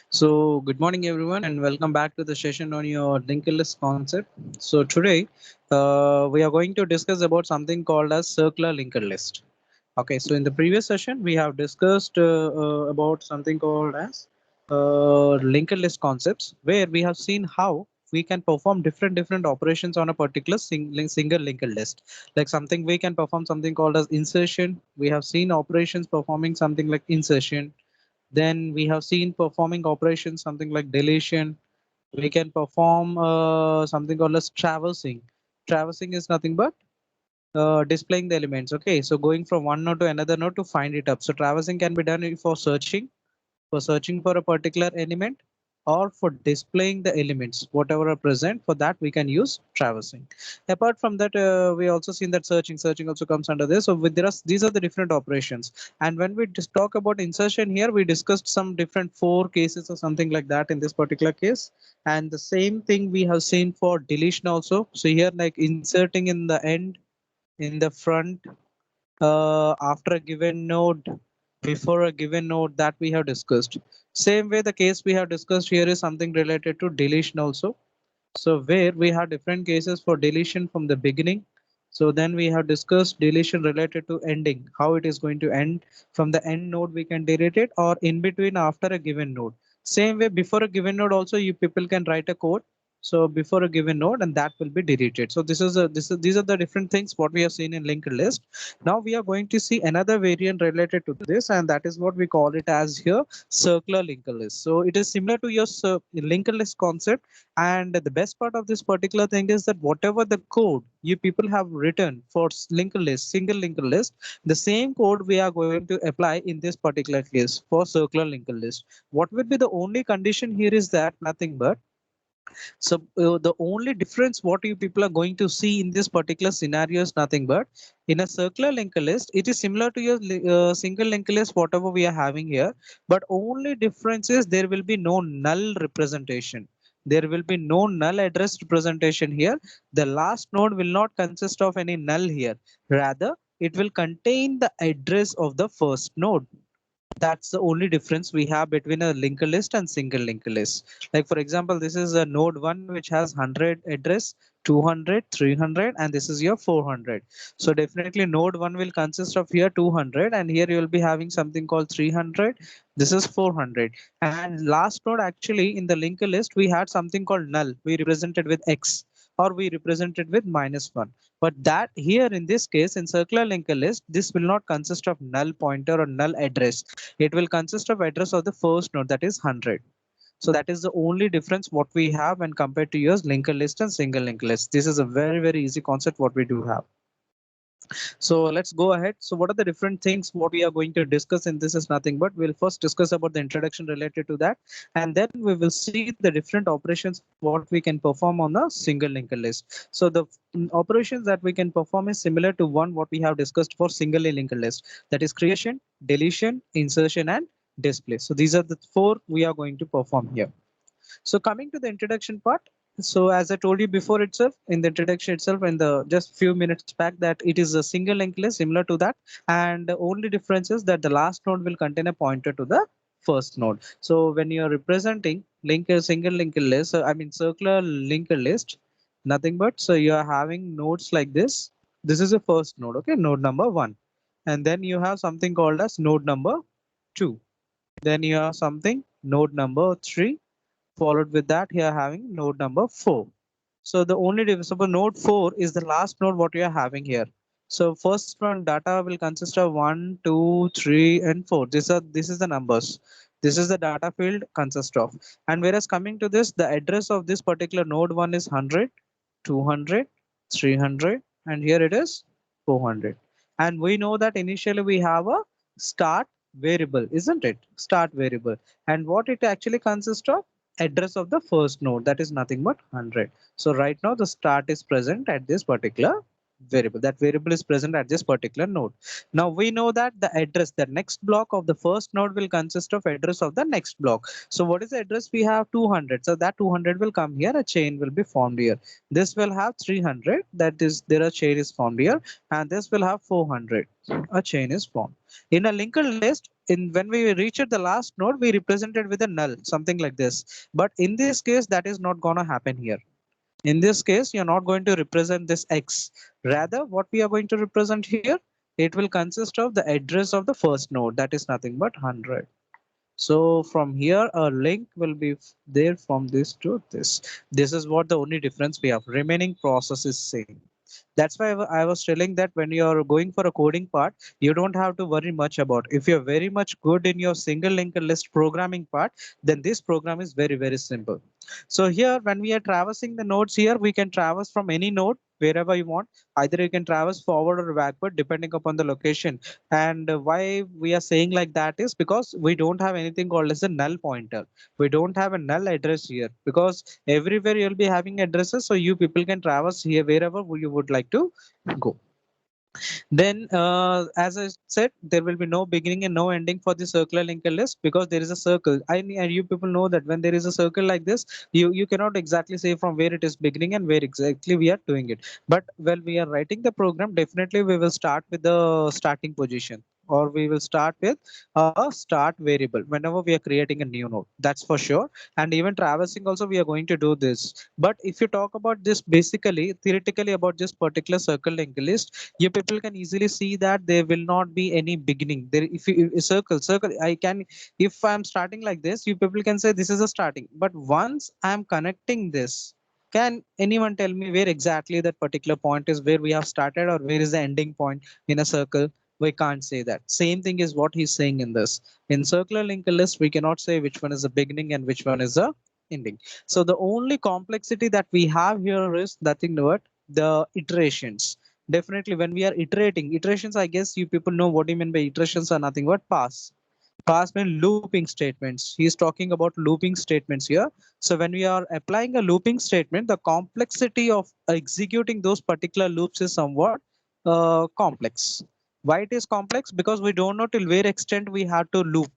So, good morning, everyone, and welcome back to the session on your linked list concept. So, today we are going to discuss about something called as circular linked list. Okay, so in the previous session, we have discussed about something called as linked list concepts, where we have seen how we can perform different operations on a particular single linked list. Like something we can perform something called as insertion. We have seen operations performing something like insertion. Then we have seen performing operations, something like deletion. We can perform something called as traversing. Traversing is nothing but displaying the elements. Okay, so going from one node to another node to find it up. So traversing can be done for searching for a particular element, or for displaying the elements whatever are present. For that we can use traversing. Apart from that, we also seen that searching also comes under this. So with these are the different operations. And when we just talk about insertion here, we discussed some different four cases or something like that in this particular case. And the same thing we have seen for deletion also. So here, like inserting in the end, in the front, after a given node, before a given node, that we have discussed. Same way, the case we have discussed here is something related to deletion also. So where we have different cases for deletion from the beginning. So then we have discussed deletion related to ending, how it is going to end. From the end node we can delete it, or in between after a given node. Same way, before a given node also, you people can write a code. So before a given node, and that will be deleted. So these are the different things what we have seen in linked list. Now we are going to see another variant related to this, and that is what we call it as here circular linked list. So it is similar to your linked list concept. And the best part of this particular thing is that whatever the code you people have written for linked list, single linked list, the same code we are going to apply in this particular case for circular linked list. What will be the only condition here is that nothing but, so the only difference what you people are going to see in this particular scenario is nothing but, in a circular linked list, it is similar to your single linked list, whatever we are having here. But only difference is there will be no null representation. There will be no null address representation here. The last node will not consist of any null here. Rather, it will contain the address of the first node. That's the only difference we have between a linked list and single linked list. Like for example, this is a node 1 which has 100 address, 200, 300, and this is your 400. So definitely node 1 will consist of here 200, and here you will be having something called 300. This is 400. And last node, actually in the linked list, we had something called null. We represented with X, or we represented with -1. But that here in this case, in circular linked list, this will not consist of null pointer or null address. It will consist of address of the first node, that is 100. So that is the only difference what we have when compared to your linked list and single linked list. This is a very easy concept what we do have. So let's go ahead. So what are the different things what we are going to discuss in this is nothing but, we'll first discuss about the introduction related to that, and then we will see the different operations what we can perform on a single linked list. So the operations that we can perform is similar to one what we have discussed for single linked list, that is creation, deletion, insertion, and display. So these are the four we are going to perform here. So coming to the introduction part, so as I told you before itself, in the introduction itself, in the just few minutes back, that it is a single linked list similar to that, and the only difference is that the last node will contain a pointer to the first node. So when you are representing single linked list, I mean circular linked list, nothing but, so you are having nodes like this. This is the first node, okay, node number 1, and then you have something called as node number 2. Then you have something node number 3, followed with that here having node number 4. So the only divisible node 4 is the last node what we are having here. So first one data will consist of 1, 2, 3, and 4. This is the numbers. This is the data field consist of. And whereas coming to this, the address of this particular node 1 is 100, 200, 300, and here it is 400. And we know that initially we have a start variable, isn't it? Start variable. And what it actually consists of? Address of the first node, that is nothing but 100. So right now the start is present at this particular variable. That variable is present at this particular node. Now we know that the address, the next block of the first node will consist of address of the next block. So what is the address? We have 200. So that 200 will come here. A chain will be formed here. This will have 300. That is, there a chain is formed here, and this will have 400. A chain is formed. In a linked list, in when we reach at the last node, we represent it with a null, something like this. But in this case, that is not gonna happen here. In this case, you're not going to represent this X. Rather, what we are going to represent here, it will consist of the address of the first node. That is nothing but 100. So from here, a link will be there from this to this. This is what the only difference we have. Remaining process is same. That's why I was telling that when you're going for a coding part, you don't have to worry much about. If you're very much good in your single linked list programming part, then this program is very, very simple. So here, when we are traversing the nodes here, we can traverse from any node wherever you want. Either you can traverse forward or backward depending upon the location. And why we are saying like that is because we don't have anything called as a null pointer. We don't have a null address here because everywhere you'll be having addresses, so you people can traverse here wherever you would like to go. Then, as I said, there will be no beginning and no ending for the circular linked list because there is a circle. And you people know that when there is a circle like this, you cannot exactly say from where it is beginning and where exactly we are doing it. But when we are writing the program, definitely we will start with the starting position, or we will start with a start variable whenever we are creating a new node. That's for sure. And even traversing also, we are going to do this. But if you talk about this basically, theoretically about this particular circle linked list, you people can easily see that there will not be any beginning there. If you circle, I can, if I'm starting like this, you people can say this is a starting, but once I'm connecting this, can anyone tell me where exactly that particular point is, where we have started or where is the ending point in a circle? We can't say that. Same thing is what he's saying in this. In circular linked list, we cannot say which one is the beginning and which one is the ending. So the only complexity that we have here is nothing but the iterations. Definitely, when we are iterating, iterations, I guess you people know what do you mean by iterations are nothing but pass. Pass means looping statements. He's talking about looping statements here. So when we are applying a looping statement, the complexity of executing those particular loops is somewhat complex. Why it is complex? Because we don't know till where extent we have to loop.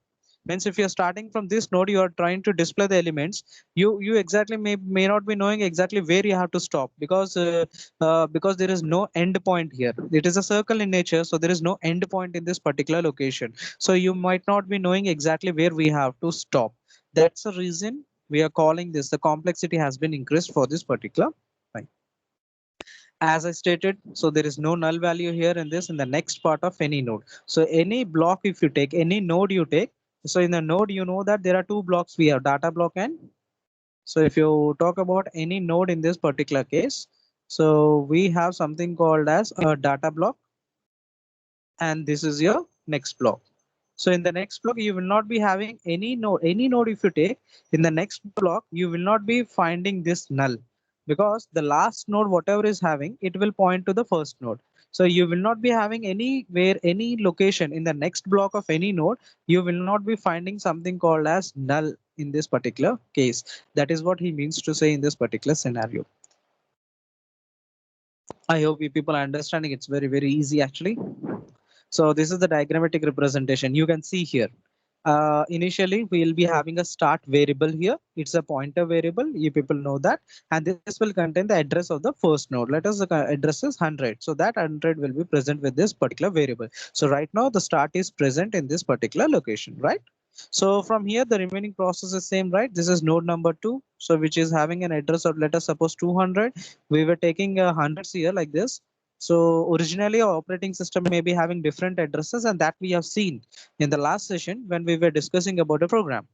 Means if you're starting from this node, you are trying to display the elements. You exactly may not be knowing exactly where you have to stop because there is no end point here. It is a circle in nature, so there is no end point in this particular location. So you might not be knowing exactly where we have to stop. That's the reason we are calling this, the complexity has been increased for this particular thing. As I stated, so there is no null value here in this in the next part of any node. So any block, if you take any node you take, so in the node, you know that there are two blocks. We have data block and so if you talk about any node in this particular case, so we have something called as a data block, and this is your next block. So in the next block, you will not be having any node. Any node if you take in the next block, you will not be finding this null because the last node, whatever is having, it will point to the first node. So you will not be having anywhere, any location in the next block of any node. You will not be finding something called as null in this particular case. That is what he means to say in this particular scenario. I hope you people are understanding. It's very, very easy actually. So this is the diagrammatic representation. You can see here. Initially, we'll be having a start variable here. It's a pointer variable. You people know that. And this will contain the address of the first node. Let us the address is 100. So that 100 will be present with this particular variable. So right now the start is present in this particular location, right? So from here, the remaining process is same, right? This is node number 2. So which is having an address of, let us suppose 200. We were taking hundreds here like this. So originally our operating system may be having different addresses, and that we have seen in the last session when we were discussing about a program.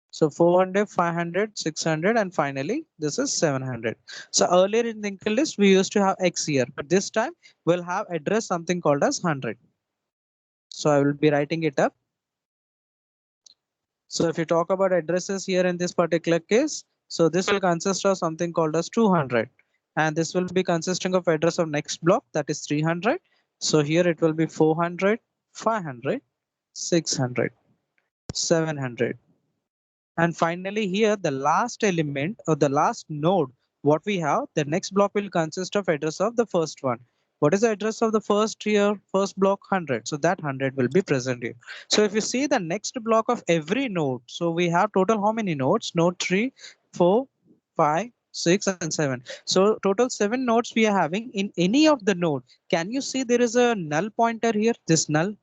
So 400, 500, 600, and finally this is 700. So earlier in the linked list, we used to have X here, but this time we'll have address something called as 100. So I will be writing it up. So if you talk about addresses here in this particular case, so this will consist of something called as 200. And this will be consisting of address of next block, that is 300. So here it will be 400, 500, 600, 700. And finally here, the last element or the last node, what we have, the next block will consist of address of the first one. What is the address of the first here? First block 100. So that 100 will be present here. So if you see the next block of every node, so we have total how many nodes? Node 3, 4, 5, 6, and 7. So total 7 nodes we are having in any of the node. Can you see there is a null pointer here? This null.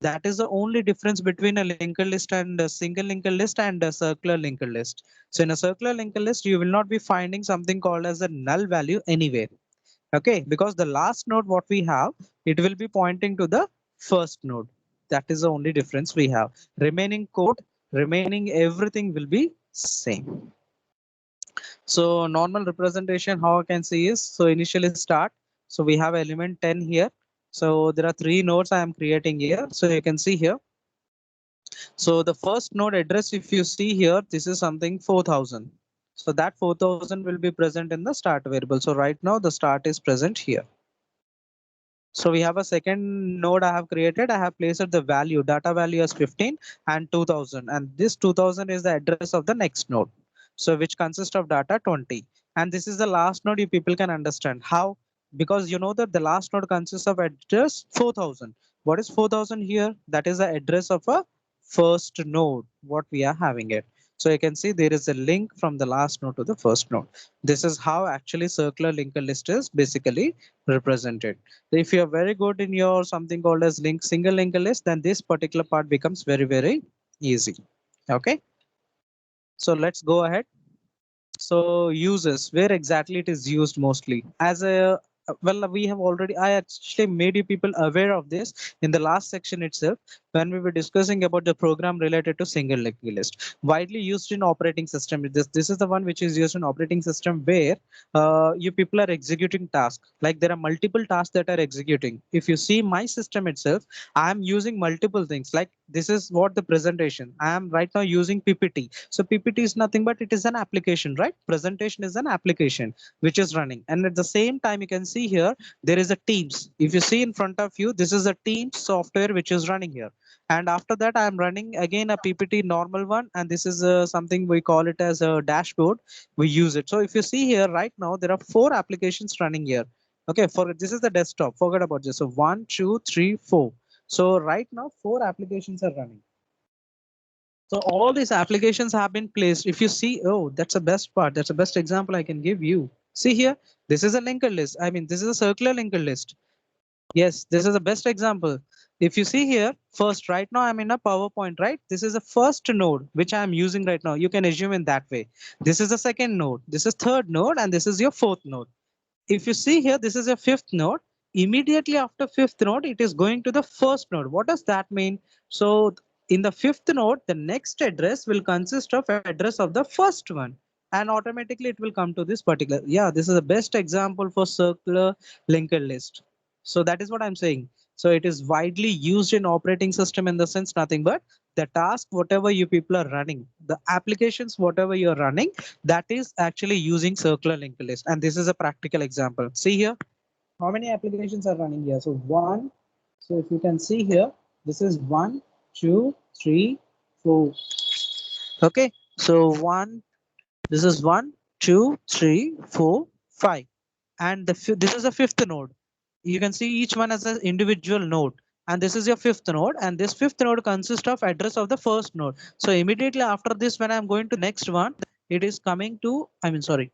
That is the only difference between a linked list and a single linked list and a circular linked list. So in a circular linked list, you will not be finding something called as a null value anywhere. Okay, because the last node what we have, it will be pointing to the first node. That is the only difference we have. Remaining code, remaining everything will be same. So normal representation, how I can see is, so initially start. So we have element 10 here. So there are 3 nodes I am creating here. So you can see here. So the first node address, if you see here, this is something 4000. So that 4000 will be present in the start variable. So right now the start is present here. So we have a second node I have created. I have placed the value, data value as 15 and 2000. And this 2000 is the address of the next node. So which consists of data 20. And this is the last node you people can understand. How? Because you know that the last node consists of address 4000. What is 4000 here? That is the address of a first node, what we are having it. So you can see there is a link from the last node to the first node. This is how actually circular linked list is basically represented. If you are very good in your something called as single linked list, then this particular part becomes very easy. Okay, so let's go ahead. So uses, where exactly it is used mostly as a, well, we have already, I actually made you people aware of this in the last section itself when we were discussing about the program related to single linked list. Widely used in operating system. This is the one which is used in operating system where you people are executing tasks. Like there are multiple tasks that are executing. If you see my system itself, I am using multiple things. Like this is what the presentation. I am right now using PPT. So PPT is nothing but it is an application, right? Presentation is an application which is running. And at the same time, you can see here, there is a Teams. If you see in front of you, this is a Teams software which is running here. And after that, I am running again a PPT normal one. And this is something we call it as a dashboard. We use it. So if you see here right now, there are 4 applications running here. Okay, for this is the desktop. Forget about this. So 1, 2, 3, 4. So right now, 4 applications are running. So all these applications have been placed. If you see, oh, that's the best part. That's the best example I can give you. See here, this is a linked list. I mean, this is a circular linked list. Yes, this is the best example. If you see here, first, right now I'm in a PowerPoint, right? This is the first node which I'm using right now. You can assume in that way. This is the second node. This is third node, and this is your fourth node. If you see here, this is a fifth node. Immediately after fifth node, it is going to the first node. What does that mean? So in the fifth node, the next address will consist of address of the first one. And automatically it will come to this particular. Yeah, this is the best example for circular linked list. So that is what I'm saying. So it is widely used in operating system in the sense nothing but the task, whatever you people are running, the applications, whatever you're running, that is actually using circular linked list. And this is a practical example. See here, how many applications are running here? So one, so if you can see here, this is 1, 2, 3, 4. Okay, so one, this is 1, 2, 3, 4, 5. And this is the fifth node. You can see each one as an individual node. And this is your fifth node. And this fifth node consists of address of the first node. So immediately after this, when I'm going to next one, it is coming to, I mean, sorry,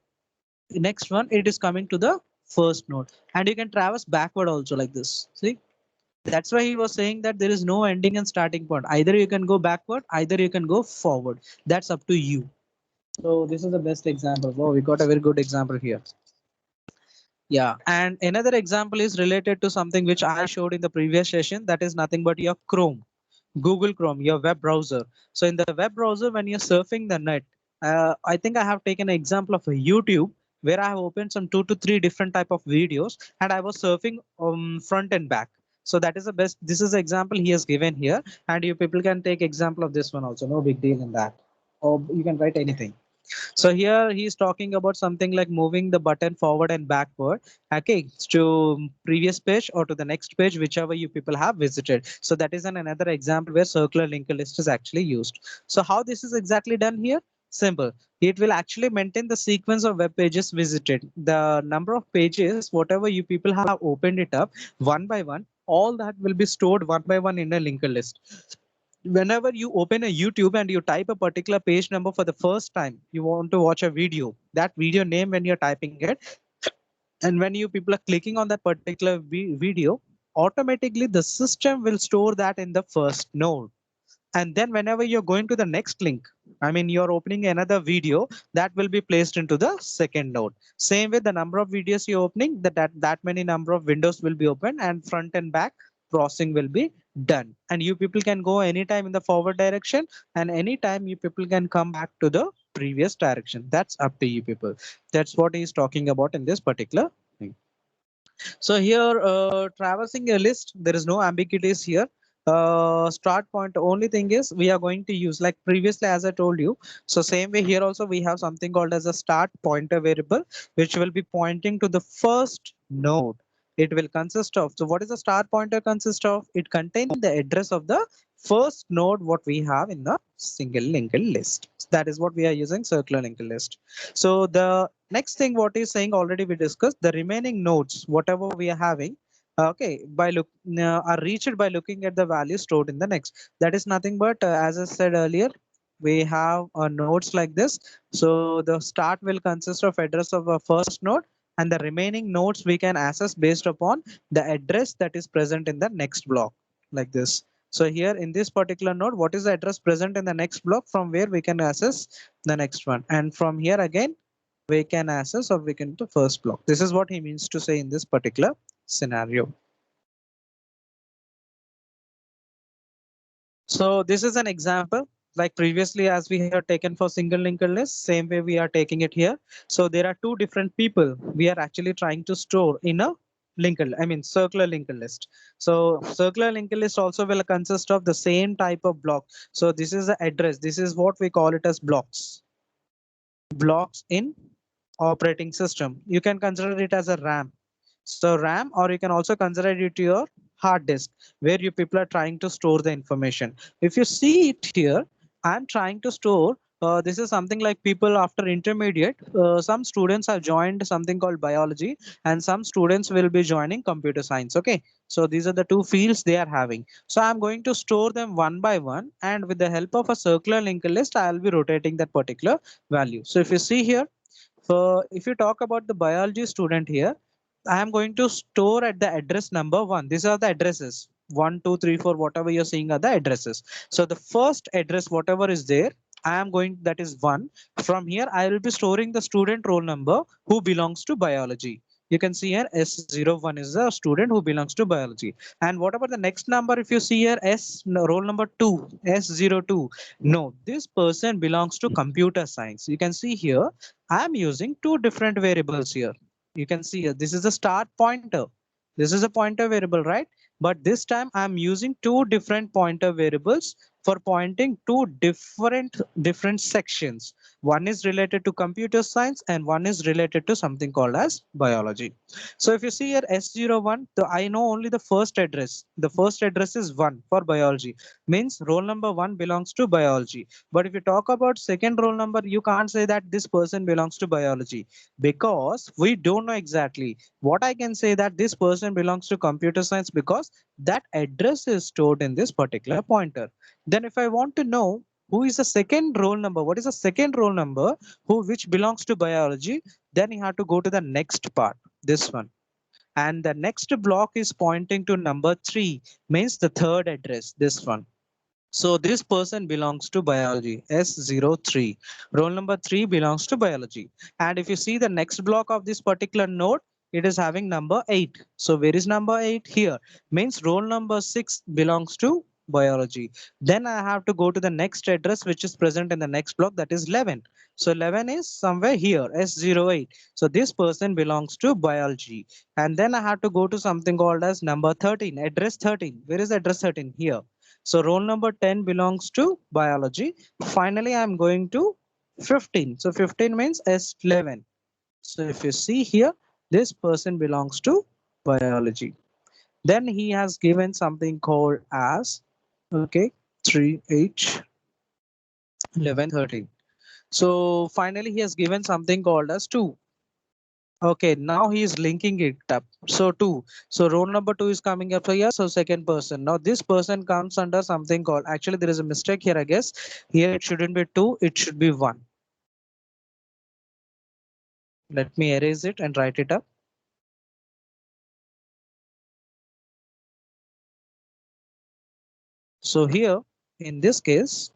next one, it is coming to the first node. And you can traverse backward also like this. See, that's why he was saying that there is no ending and starting point. Either you can go backward, either you can go forward. That's up to you. So this is the best example. Wow, we got a very good example here. Yeah, and another example is related to something which I showed in the previous session. That is nothing but your Chrome, Google Chrome, your web browser. So in the web browser, when you're surfing the net, I think I have taken an example of a YouTube where I have opened some 2 to 3 different type of videos and I was surfing front and back. So that is the best. This is the example he has given here, and you people can take example of this one also. No big deal in that. Or you can write anything. So here he's talking about something like moving the button forward and backward, okay, to previous page or to the next page, whichever you people have visited. So that is another example where circular linked list is actually used. So how this is exactly done here? Simple. It will actually maintain the sequence of web pages visited, the number of pages, whatever you people have opened it up one by one, all that will be stored one by one in a linked list. Whenever you open a YouTube and you type a particular page number for the first time, you want to watch a video, that video name when you're typing it, and when you people are clicking on that particular video, automatically the system will store that in the first node. And then whenever you're going to the next link, I mean, you're opening another video, that will be placed into the second node. Same with the number of videos you're opening, that many number of windows will be open, and front and back processing will be done. And you people can go anytime in the forward direction, and anytime you people can come back to the previous direction. That's up to you people. That's what he's talking about in this particular thing. So here, traversing a list, there is no ambiguities here. Start point, only thing is we are going to use like previously as I told you. So same way here also we have something called as a start pointer variable, which will be pointing to the first node. It will consist of, so what is the start pointer consist of? It contains the address of the first node what we have in the single linked list. That is what we are using, circular linked list. So the next thing what is saying, already we discussed, the remaining nodes whatever we are having, okay, by look are reached by looking at the value stored in the next. That is nothing but as I said earlier, we have nodes like this. So the start will consist of address of a first node, and the remaining nodes we can access based upon the address that is present in the next block, like this. So here in this particular node, what is the address present in the next block, from where we can access the next one, and from here again we can access or we can to first block. This is what he means to say in this particular scenario. So this is an example like previously as we have taken for single linked list, same way we are taking it here. So there are two different people we are actually trying to store in a linked, I mean circular linked list. So circular linked list also will consist of the same type of block. So this is the address. This is what we call it as blocks. Blocks in operating system. You can consider it as a RAM. So RAM, or you can also consider it your hard disk, where you people are trying to store the information. If you see it here, I'm trying to store. This is something like people after intermediate. Some students have joined something called biology, and some students will be joining computer science. Okay, so these are the two fields they are having. So I'm going to store them one by one, and with the help of a circular linked list, I'll be rotating that particular value. So if you see here, so if you talk about the biology student here, I am going to store at the address number 1. These are the addresses 1, 2, 3, 4, whatever you're seeing are the addresses. So the first address, whatever is there, I am going, that is 1. From here, I will be storing the student roll number who belongs to biology. You can see here S01 is the student who belongs to biology. And what about the next number? If you see here roll number 2, S02. No, this person belongs to computer science. You can see here, I'm using two different variables here. You can see here, this is a start pointer. This is a pointer variable, right? But this time I'm using two different pointer variables for pointing to different sections. One is related to computer science and one is related to something called as biology. So if you see here S01, I know only the first address. The first address is 1 for biology, means roll number 1 belongs to biology. But if you talk about second roll number, you can't say that this person belongs to biology, because we don't know exactly. What I can say that this person belongs to computer science because that address is stored in this particular pointer. Then if I want to know who is the second roll number, what is the second roll number which belongs to biology, then you have to go to the next part, this one. And the next block is pointing to number 3, means the third address, this one. So this person belongs to biology, S03. Roll number 3 belongs to biology. And if you see the next block of this particular node, it is having number 8. So where is number 8? Here. Means roll number 6 belongs to biology. Then I have to go to the next address which is present in the next block, that is 11. So 11 is somewhere here, S08. So this person belongs to biology. And then I have to go to something called as number 13, address 13. Where is address 13? Here. So roll number 10 belongs to biology. Finally, I'm going to 15. So 15 means S11. So if you see here, this person belongs to biology. Then he has given something called as, okay, 3, 8, 11, 13. So finally, he has given something called as 2. Okay, now he is linking it up. So 2. So roll number 2 is coming up here. So second person. Now this person comes under something called, actually there is a mistake here, I guess. Here it shouldn't be 2, it should be 1. Let me erase it and write it up. So here, in this case,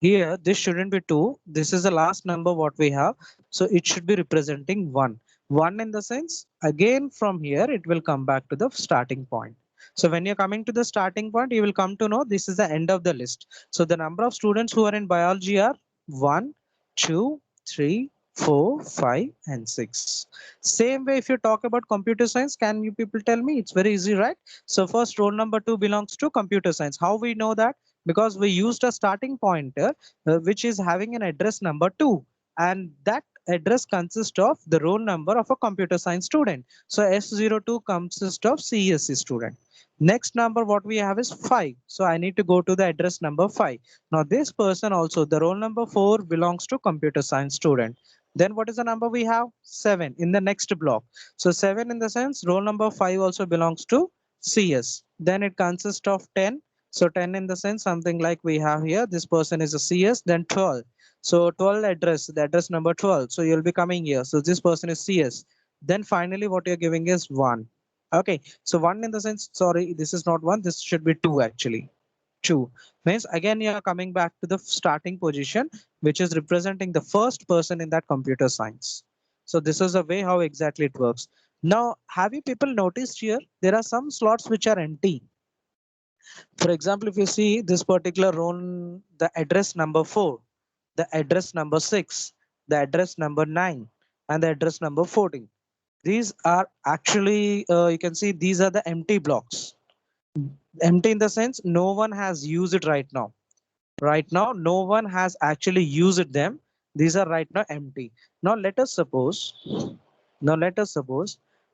here this shouldn't be 2. This is the last number what we have. So it should be representing 1. 1 in the sense, again from here, it will come back to the starting point. So when you're coming to the starting point, you will come to know this is the end of the list. So the number of students who are in biology are 1, 2, 3, 4, 5, and 6. Same way, if you talk about computer science, can you people tell me? It's very easy, right? So first roll number 2 belongs to computer science. How we know that? Because we used a starting pointer which is having an address number 2, and that address consists of the roll number of a computer science student. So S02 consists of CSC student. Next number what we have is 5. So I need to go to the address number 5. Now this person also, the roll number 4 belongs to computer science student. Then what is the number we have? 7 in the next block. So 7 in the sense roll number 5 also belongs to CS. Then it consists of 10. So 10 in the sense something like we have here, this person is a CS, then 12. So 12 address, the address number 12. So you'll be coming here. So this person is CS. Then finally what you're giving is 1. Okay, so 1 in the sense, sorry, this is not 1, this should be 2 actually. 2 means again you are coming back to the starting position, which is representing the first person in that computer science. So this is the way how exactly it works. Now, have you people noticed here, there are some slots which are empty. For example, if you see this particular row, the address number 4, the address number 6, the address number 9, and the address number 14. These are actually, you can see these are the empty blocks. Empty in the sense no one has used it right now. Right now, no one has actually used them. These are right now empty. Now let us suppose,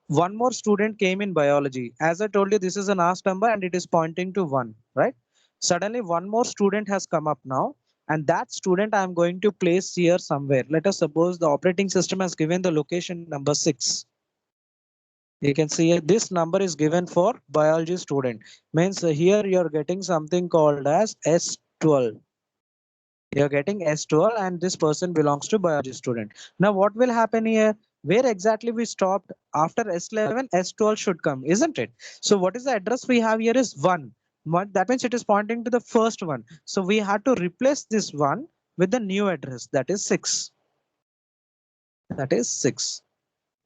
one more student came in biology. As I told you, this is an ask number and it is pointing to 1, right? Suddenly one more student has come up now, and that student I'm going to place here somewhere. Let us suppose the operating system has given the location number 6. You can see this number is given for biology student. Means here you're getting something called as S12. You're getting S12 and this person belongs to biology student. Now what will happen here? Where exactly we stopped after S11, S12 should come, isn't it? So what is the address we have here is 1. That means it is pointing to the first one. So we had to replace this one with the new address, that is 6. That is 6.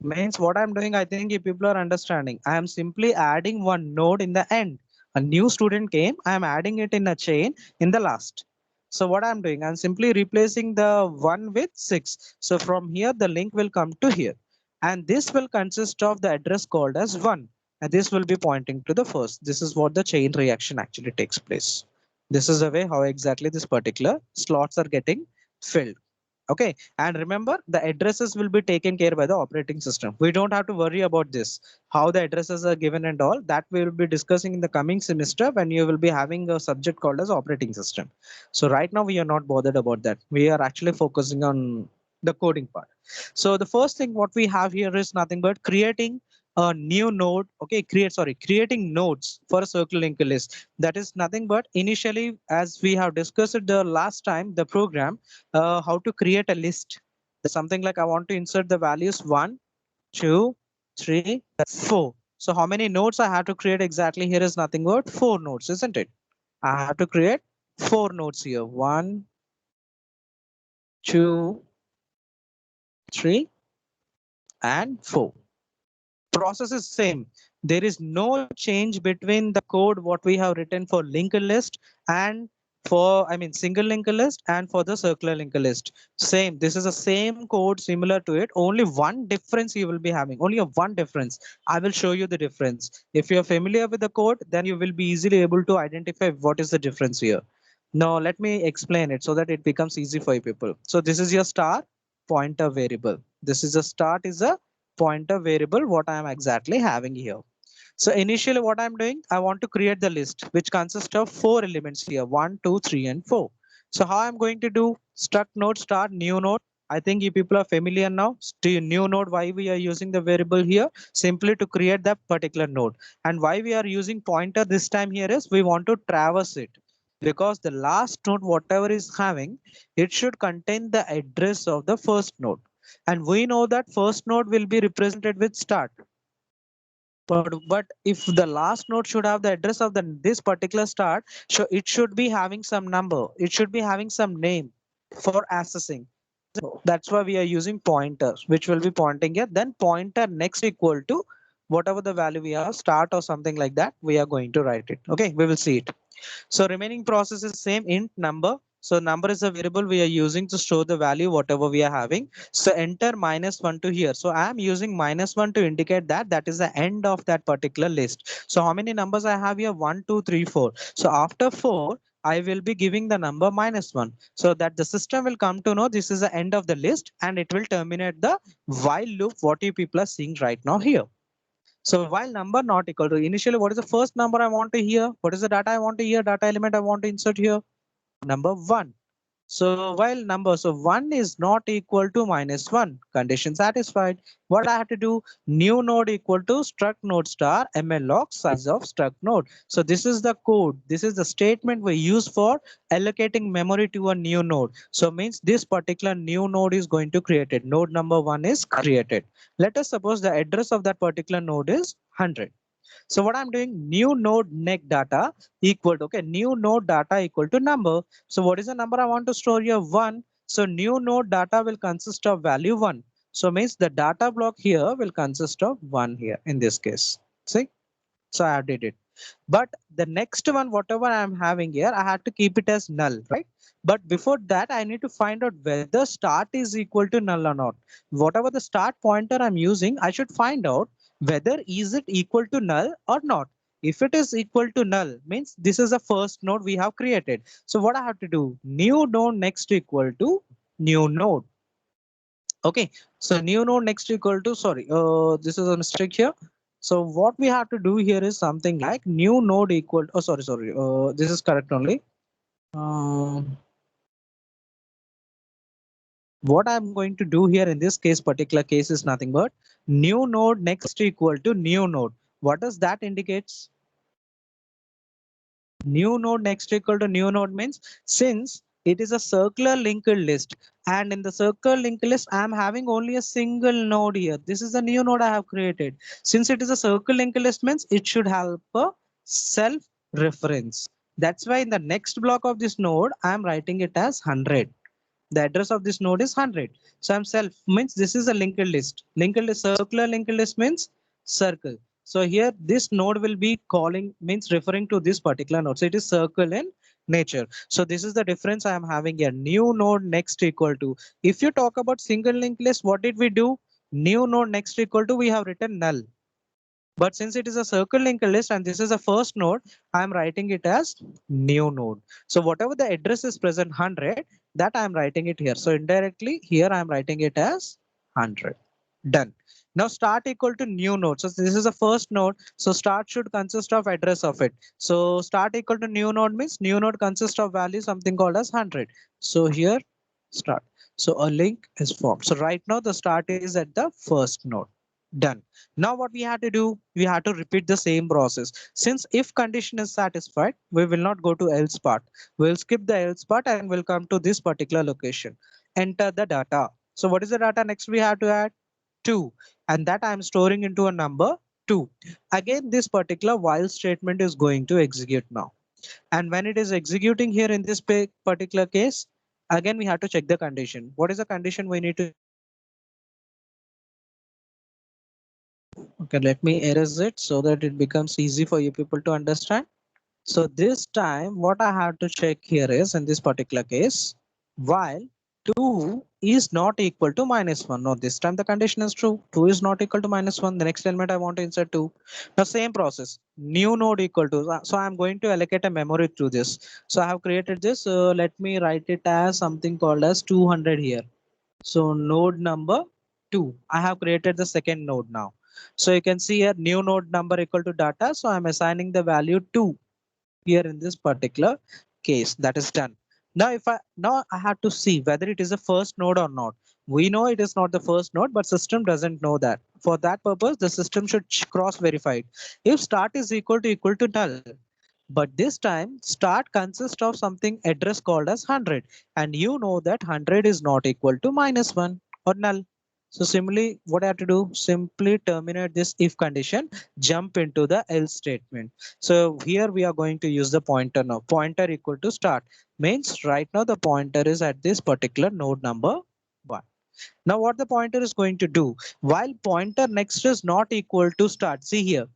Means what I'm doing, I think if people are understanding, I am simply adding one node in the end. A new student came, I am adding it in a chain in the last. So what I'm doing, I'm simply replacing the 1 with 6. So from here, the link will come to here. And this will consist of the address called as 1. And this will be pointing to the first. This is what the chain reaction actually takes place. This is the way how exactly this particular slots are getting filled. Okay, and remember the addresses will be taken care by the operating system. We don't have to worry about this, how the addresses are given and all that we will be discussing in the coming semester when you will be having a subject called as operating system. So right now we are not bothered about that. We are actually focusing on the coding part. So the first thing what we have here is nothing but creating a new node. Okay, creating nodes for a circular linked list. That is nothing but initially, as we have discussed it the last time, the program, how to create a list. Something like I want to insert the values 1, 2, 3, 4. So how many nodes I have to create exactly here is nothing but 4 nodes, isn't it? I have to create 4 nodes here. 1, 2, 3, and 4. Process is same. There is no change between the code what we have written for linked list and for single linked list and for the circular linked list. Same. This is the same code similar to it. Only one difference you will be having. Only a one difference. I will show you the difference. If you are familiar with the code, then you will be easily able to identify what is the difference here. Now let me explain it so that it becomes easy for you people. So this is your star pointer variable. This is a start is a pointer variable what I am exactly having here. So initially what I'm doing, I want to create the list which consists of 4 elements here, 1, 2, 3, and 4. So how I'm going to do struct node start new node. I think you people are familiar now. New node, why we are using the variable here? Simply to create that particular node. And why we are using pointer this time here is we want to traverse it. Because the last node, whatever is having, it should contain the address of the first node. And we know that first node will be represented with start. But if the last node should have the address of this particular start, so it should be having some number. It should be having some name for accessing. So that's why we are using pointers, which will be pointing here. Then pointer next equal to whatever the value we have, start or something like that. We are going to write it. Okay, we will see it. So remaining process is same int number. So number is a variable we are using to store the value whatever we are having. So enter -1 to here. So I am using -1 to indicate that that is the end of that particular list. So how many numbers I have here? 1, 2, 3, 4. So after 4, I will be giving the number -1 so that the system will come to know this is the end of the list and it will terminate the while loop what you people are seeing right now here. So while number not equal to initially, what is the first number I want to hear? What is the data I want to hear? Data element I want to insert here? Number 1. So while number, so 1 is not equal to -1, condition satisfied. What I have to do? New node equal to struct node star mlog size of struct node. So this is the code. This is the statement we use for allocating memory to a new node. So means this particular new node is going to create it. Node number 1 is created. Let us suppose the address of that particular node is 100. So what I'm doing, new node next data equal to, okay, new node data equal to number. So what is the number I want to store here? 1. So new node data will consist of value 1. So means the data block here will consist of 1 here in this case. See? So I did it. But the next one, whatever I'm having here, I had to keep it as null, right? But before that, I need to find out whether start is equal to null or not. Whatever the start pointer I'm using, I should find out whether is it equal to null or not. If it is equal to null, means this is the first node we have created. So what I have to do? New node next equal to new node. Okay, so new node next equal to, sorry, this is a mistake here. So what we have to do here is something like new node equal, oh, sorry, this is correct only. What I'm going to do here in this case, particular case is nothing but new node next equal to new node. What does that indicates? New node next equal to new node means since it is a circular linked list and in the circular linked list I am having only a single node here. This is the new node I have created. Since it is a circle linked list means it should have a self reference. That's why in the next block of this node I am writing it as 100. The address of this node is 100. So I'm self means this is a linked list. Linked list, circular linked list means circle. So here this node will be calling means referring to this particular node. So it is circle in nature. So this is the difference I am having here. New node next equal to. If you talk about single linked list, what did we do? New node next equal to we have written null. But since it is a circle linked list and this is a first node, I am writing it as new node. So whatever the address is present 100, that I am writing it here. So indirectly here I am writing it as 100. Done. Now start equal to new node. So this is the first node. So start should consist of address of it. So start equal to new node means new node consists of value something called as 100. So here start. So a link is formed. So right now the start is at the first node. Done. Now what we have to do, we have to repeat the same process. Since if condition is satisfied, we will not go to else part. We'll skip the else part and we'll come to this particular location. Enter the data. So what is the data next we have to add? 2. And that I'm storing into a number 2. Again, this particular while statement is going to execute now. And when it is executing here in this particular case, again, we have to check the condition. What is the condition we need to? Okay, let me erase it so that it becomes easy for you people to understand. So this time what I have to check here is in this particular case, while 2 is not equal to -1. No, this time the condition is true. 2 is not equal to -1. The next element I want to insert 2. Now same process, new node equal to. So I'm going to allocate a memory to this. So I have created this. Let me write it as something called as 200 here. So node number 2. I have created the second node now. So you can see here new node number equal to data. So I'm assigning the value 2 here in this particular case. That is done. Now I have to see whether it is a first node or not. We know it is not the first node, but system doesn't know that. For that purpose, the system should cross verify it. If start is equal to null, but this time start consists of something address called as 100, and you know that 100 is not equal to -1 or null. So similarly, what I have to do? Simply terminate this if condition, jump into the else statement. So here we are going to use the pointer now. Pointer equal to start means right now the pointer is at this particular node number 1. Now what the pointer is going to do? While pointer next is not equal to start. See here,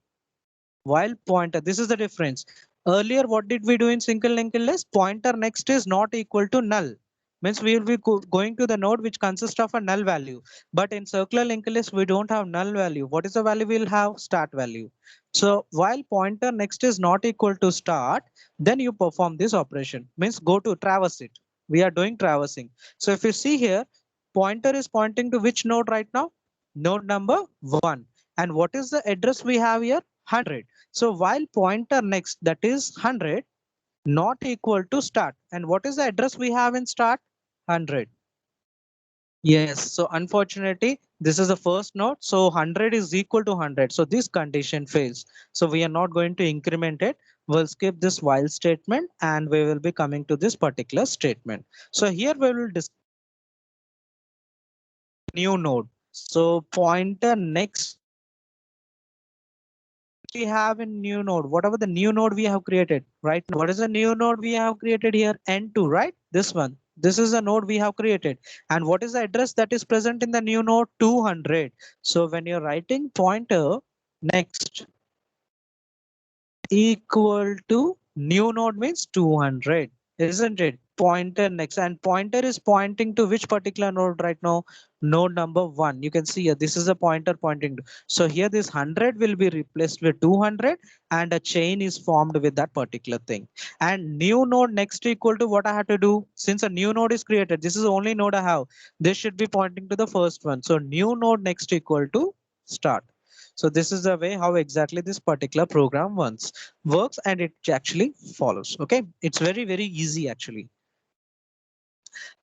while pointer, this is the difference. Earlier, what did we do in single linked list? Pointer next is not equal to null. Means we will be going to the node which consists of a null value. But in circular linked list, we don't have null value. What is the value we'll have? Start value. So while pointer next is not equal to start, then you perform this operation. Means go to traverse it. We are doing traversing. So if you see here, pointer is pointing to which node right now? Node number 1. And what is the address we have here? 100. So while pointer next, that is 100, not equal to start. And what is the address we have in start? 100. Yes, so unfortunately, this is the first node. So 100 is equal to 100. So this condition fails. So we are not going to increment it. We'll skip this while statement and we will be coming to this particular statement. So here we will discuss new node. So pointer next we have a new node, whatever the new node we have created right now. What is the new node we have created here? N2, right? This one. This is the node we have created. And what is the address that is present in the new node? 200. So when you're writing pointer next equal to new node means 200, isn't it? Pointer next, and pointer is pointing to which particular node right now? Node number 1. You can see here, this is a pointer pointing to. So here this 100 will be replaced with 200 and a chain is formed with that particular thing. And new node next equal to what I have to do? Since a new node is created, this is the only node I have. This should be pointing to the first one. So new node next equal to start. So this is the way how exactly this particular program works and it actually follows. Okay, it's very, very easy actually.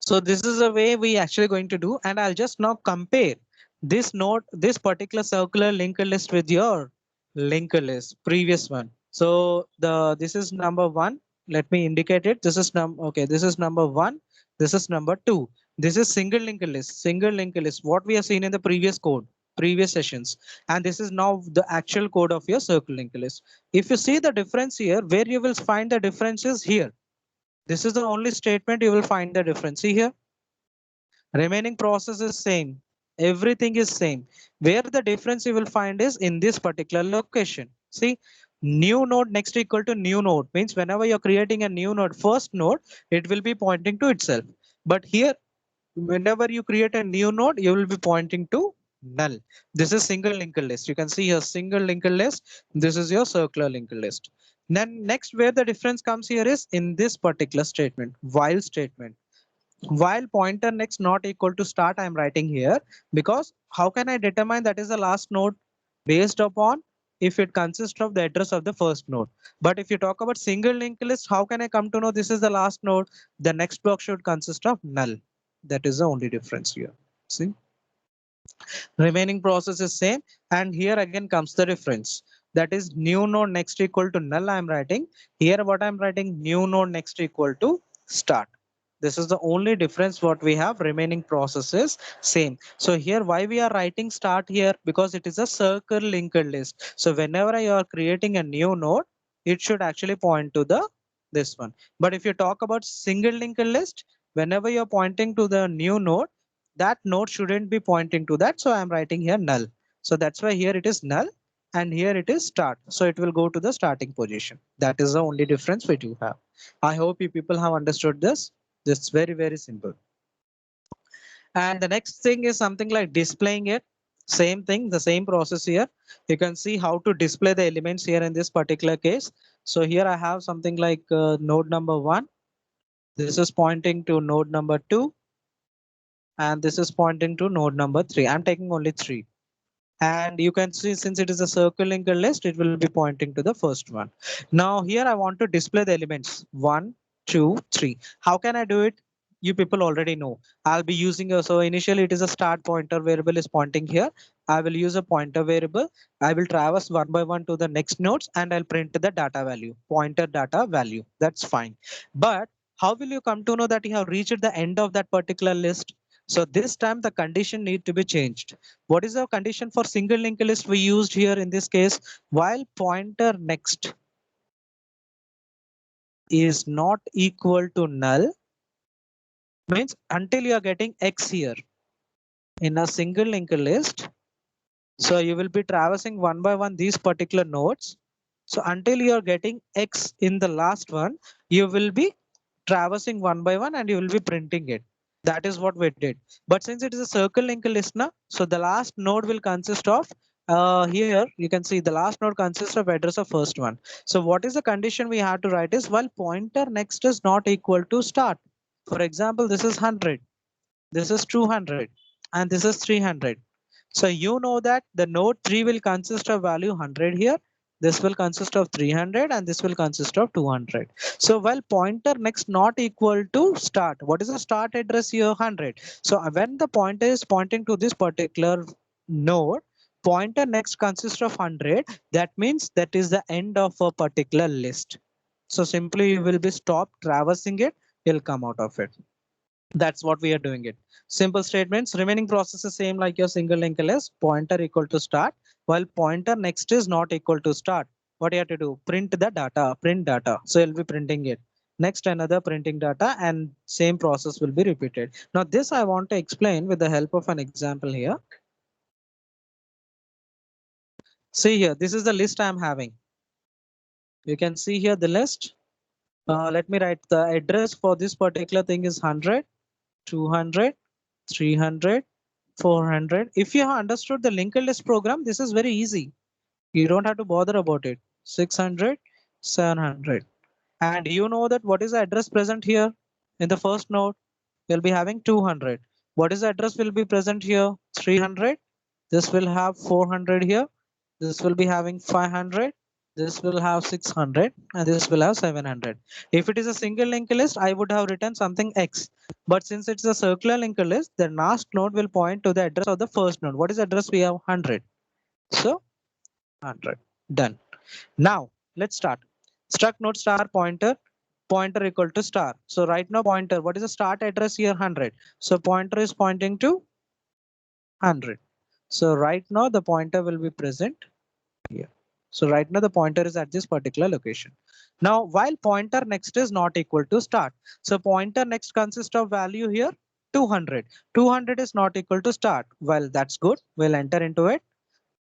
So this is the way we actually going to do, and I'll just now compare this node, this particular circular linked list with your linked list, previous one. So this is number 1. Let me indicate it. This is okay. This is number 1. This is number 2. This is single linked list. Single linked list. What we have seen in the previous code, previous sessions, and this is now the actual code of your circle linked list. If you see the difference here, where you will find the differences here. This is the only statement you will find the difference. See here, remaining process is same. Everything is same. Where the difference you will find is in this particular location. See, new node next equal to new node means whenever you're creating a new node, first node, it will be pointing to itself. But here, whenever you create a new node, you will be pointing to null. This is single linked list. You can see here single linked list. This is your circular linked list. Then next where the difference comes here is in this particular statement, while statement. While pointer next not equal to start, I'm writing here because how can I determine that is the last node? Based upon if it consists of the address of the first node. But if you talk about single linked list, how can I come to know this is the last node? The next block should consist of null. That is the only difference here. See, remaining process is same, and here again comes the difference. That is new node next equal to null. I'm writing here. What I'm writing, new node next equal to start. This is the only difference what we have. Remaining process is same. So here why we are writing start here, because it is a circle linked list. So whenever you are creating a new node, it should actually point to the this one. But if you talk about single linked list, whenever you're pointing to the new node, that node shouldn't be pointing to that. So I'm writing here null. So that's why here it is null and here it is start. So it will go to the starting position. That is the only difference we do have. I hope you people have understood this. It's very, very simple. And the next thing is something like displaying it. Same thing, the same process here. You can see how to display the elements here in this particular case. So here I have something like node number 1. This is pointing to node number 2. And this is pointing to node number 3. I'm taking only 3. And you can see since it is a circle linked list, it will be pointing to the first one. Now here I want to display the elements 1, 2, 3. How can I do it? You people already know. I'll be using so initially it is a start pointer variable is pointing here. I will use a pointer variable. I will traverse one by one to the next nodes and I'll print the data value, pointer data value. That's fine. But how will you come to know that you have reached the end of that particular list? So this time the condition need to be changed. What is the condition for single linked list we used here in this case? While pointer next is not equal to null, means until you are getting X here in a single linked list. So you will be traversing one by one these particular nodes. So until you are getting X in the last one, you will be traversing one by one and you will be printing it. That is what we did. But since it is a circle linked list now, so the last node will consist of here you can see the last node consists of address of first one. So what is the condition we have to write is while pointer next is not equal to start. For example, this is 100. This is 200 and this is 300. So you know that the node 3 will consist of value 100 here. This will consist of 300 and this will consist of 200. So while pointer next not equal to start, what is the start address here? 100. So when the pointer is pointing to this particular node, pointer next consists of 100. That means that is the end of a particular list. So simply you will be stop traversing it. You'll come out of it. That's what we are doing it. Simple statements. Remaining process is same like your single linked list. Pointer equal to start. While pointer next is not equal to start. What you have to do? Print the data. Print data. So you'll be printing it. Next another printing data and same process will be repeated. Now this I want to explain with the help of an example here. See here. This is the list I'm having. You can see here the list. Let me write the address for this particular thing is 100, 200, 300. 400. If you have understood the linked list program, this is very easy. You don't have to bother about it. 600, 700. And you know that what is the address present here in the first node? You'll be having 200. What is the address will be present here? 300. This will have 400 here. This will be having 500. This will have 600 and this will have 700. If it is a single linked list, I would have written something X. But since it's a circular linked list, the last node will point to the address of the first node. What is the address? We have 100. So 100. Done. Now let's start. Struct node star pointer. Pointer equal to star. So right now pointer, what is the start address here? 100. So pointer is pointing to 100. So right now the pointer will be present here. So right now the pointer is at this particular location. Now while pointer next is not equal to start. So pointer next consists of value here 200. 200 is not equal to start. Well, that's good. We'll enter into it.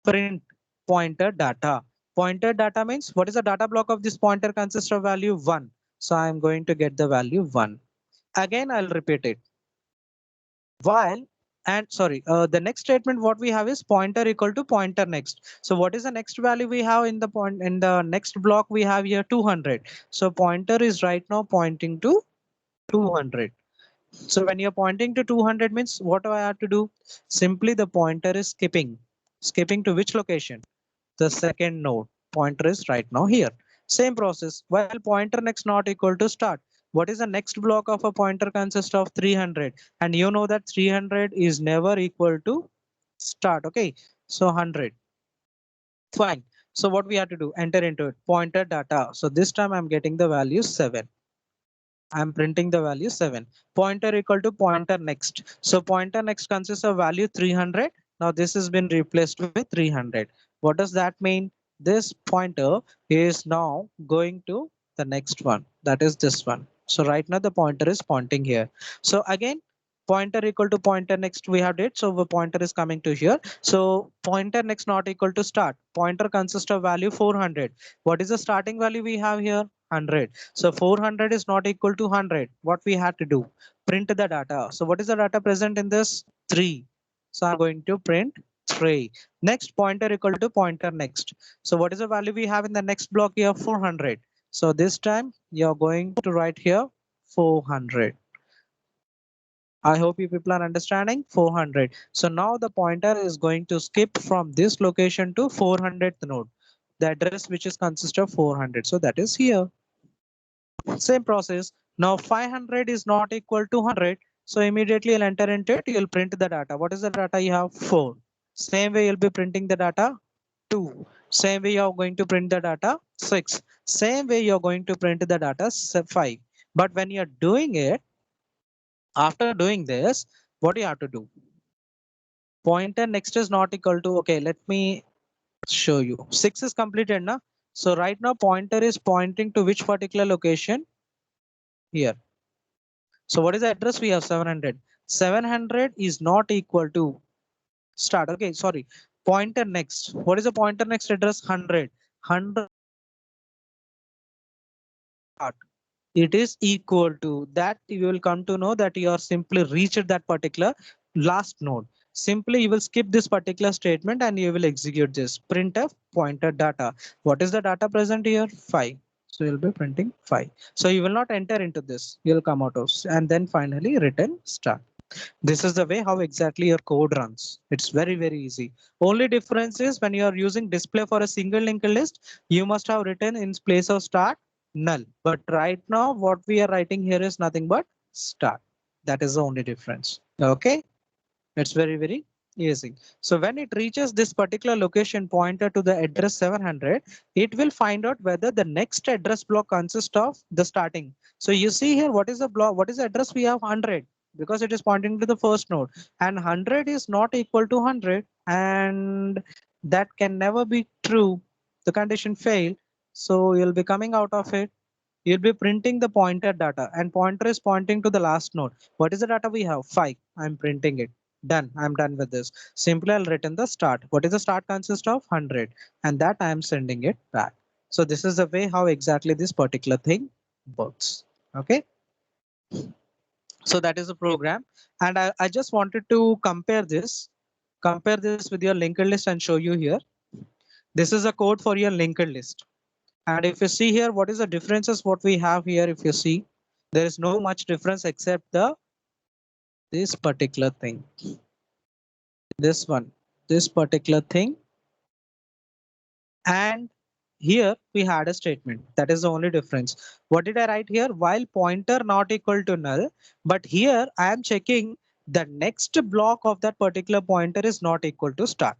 Print pointer data. Pointer data means what is the data block of this pointer consists of value 1. So I'm going to get the value 1. Again, I'll repeat it. While and sorry, the next statement what we have is pointer equal to pointer next. So what is the next value we have in the point in the next block? We have here 200. So pointer is right now pointing to 200. So when you're pointing to 200 means what do I have to do? Simply the pointer is skipping. Skipping to which location? The second node. Pointer is right now here. Same process. While pointer next not equal to start. What is the next block of a pointer consists of 300? And you know that 300 is never equal to start. Okay, so 100. Fine. So what we have to do? Enter into it. Pointer data. So this time I'm getting the value 7. I'm printing the value 7. Pointer equal to pointer next. So pointer next consists of value 300. Now this has been replaced with 300. What does that mean? This pointer is now going to the next one. That is this one. So right now the pointer is pointing here. So again, pointer equal to pointer next we have did. So the pointer is coming to here. So pointer next not equal to start. Pointer consists of value 400. What is the starting value we have here? 100. So 400 is not equal to 100. What we had to do? Print the data. So what is the data present in this? 3. So I'm going to print 3. Next pointer equal to pointer next. So what is the value we have in the next block here? 400. So this time you're going to write here 400. I hope you people are understanding 400. So now the pointer is going to skip from this location to 400th node. The address which is consist of 400. So that is here. Same process. Now 500 is not equal to 100. So immediately you'll enter into it. You'll print the data. What is the data you have? 4. Same way you'll be printing the data 2. Same way you're going to print the data 6. Same way you're going to print the data 5. But when you're doing it, after doing this, what do you have to do? Pointer next is not equal to, okay, let me show you. 6 is completed now. So right now pointer is pointing to which particular location? Here. So what is the address? We have 700. 700 is not equal to start. Okay, sorry. Pointer next. What is the pointer next address? 100. 100 start. It is equal to that. You will come to know that you are simply reached that particular last node. Simply you will skip this particular statement and you will execute this printf pointer data. What is the data present here? 5. So you'll be printing 5. So you will not enter into this. You'll come out of and then finally return start. This is the way how exactly your code runs. It's very, very easy. Only difference is when you are using display for a single linked list, you must have written in place of start null. But right now, what we are writing here is nothing but start. That is the only difference. OK, it's very, very easy. So when it reaches this particular location pointer to the address 700, it will find out whether the next address block consists of the starting. So you see here, what is the block? What is the address? We have 100 because it is pointing to the first node, and 100 is not equal to 100, and that can never be true. The condition failed. So you'll be coming out of it. You'll be printing the pointer data, and pointer is pointing to the last node. What is the data we have? 5. I'm printing it. Done. I'm done with this. Simply I'll written the start. What is the start consist of? 100, and that I'm sending it back. So this is the way how exactly this particular thing works. Okay. So that is the program, and I just wanted to compare this with your linked list and show you here. This is a code for your linked list. And if you see here, what is the differences what we have here? If you see, there is no much difference except this particular thing. This one, this particular thing. And here we had a statement. That is the only difference. What did I write here? While pointer not equal to null, but here I am checking the next block of that particular pointer is not equal to start.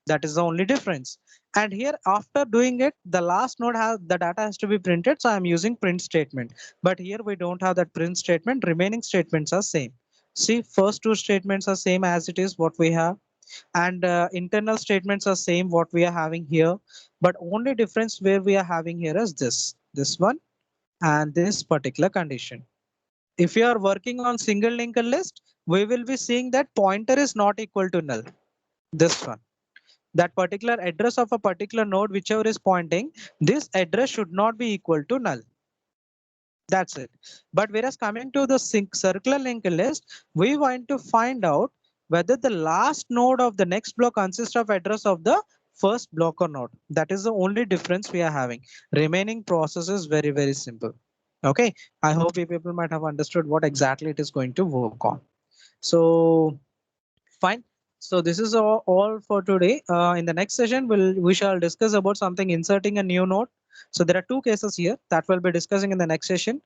That is the only difference. And here after doing it, the last node has the data has to be printed. So I'm using print statement. But here we don't have that print statement. Remaining statements are same. See, first two statements are same as it is what we have. And internal statements are same what we are having here. But only difference where we are having here is this one and this particular condition. If you are working on single linked list, we will be seeing that pointer is not equal to null. This one. That particular address of a particular node, whichever is pointing, this address should not be equal to null. That's it. But whereas coming to the circular linked list, we want to find out whether the last node of the next block consists of address of the first block or not. That is the only difference we are having. Remaining process is very, very simple. Okay, I hope you people might have understood what exactly it is going to work on. So fine. So this is all for today. In the next session, we shall discuss about something inserting a new node. So there are two cases here that we'll be discussing in the next session.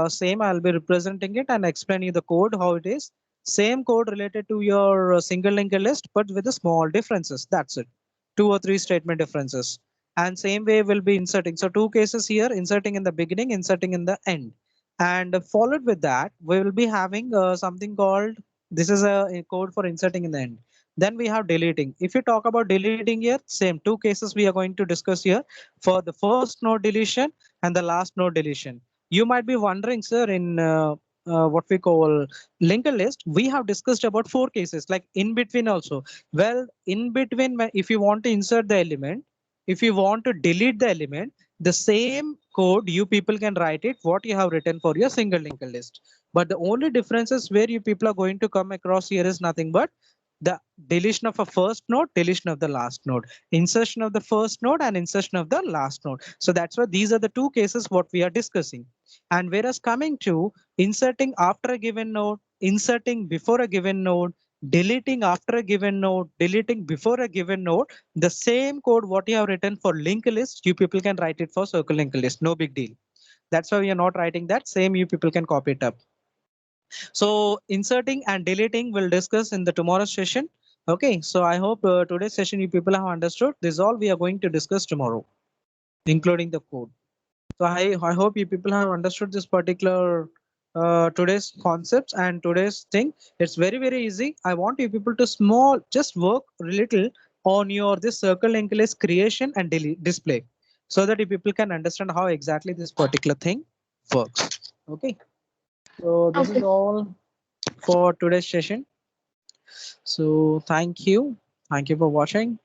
Same, I'll be representing it and explaining the code, how it is. Same code related to your single linked list, but with the small differences. That's it. 2 or 3 statement differences. And same way we'll be inserting. So 2 cases here, inserting in the beginning, inserting in the end. And followed with that, we will be having something called, this is a code for inserting in the end. Then we have deleting. If you talk about deleting here, same 2 cases we are going to discuss here for the first node deletion and the last node deletion. You might be wondering, sir, in what we call linked list, we have discussed about 4 cases, like in between also. Well, in between, if you want to insert the element, if you want to delete the element, the same code you people can write it what you have written for your single linked list. But the only difference is where you people are going to come across here is nothing but the deletion of a first node, deletion of the last node, insertion of the first node and insertion of the last node. So that's why these are the 2 cases what we are discussing. And whereas coming to inserting after a given node, inserting before a given node, deleting after a given node, deleting before a given node, the same code what you have written for linked list, you people can write it for circle linked list. No big deal. That's why we are not writing that. Same you people can copy it up. So inserting and deleting we'll discuss in the tomorrow's session. Okay, so I hope today's session you people have understood. This is all we are going to discuss tomorrow, including the code. So I hope you people have understood this particular today's concepts and today's thing. It's very easy. I want you people to just work a little on your this circle linked list creation and display, so that you people can understand how exactly this particular thing works. Okay. So this is Okay. all for today's session. So thank you for watching.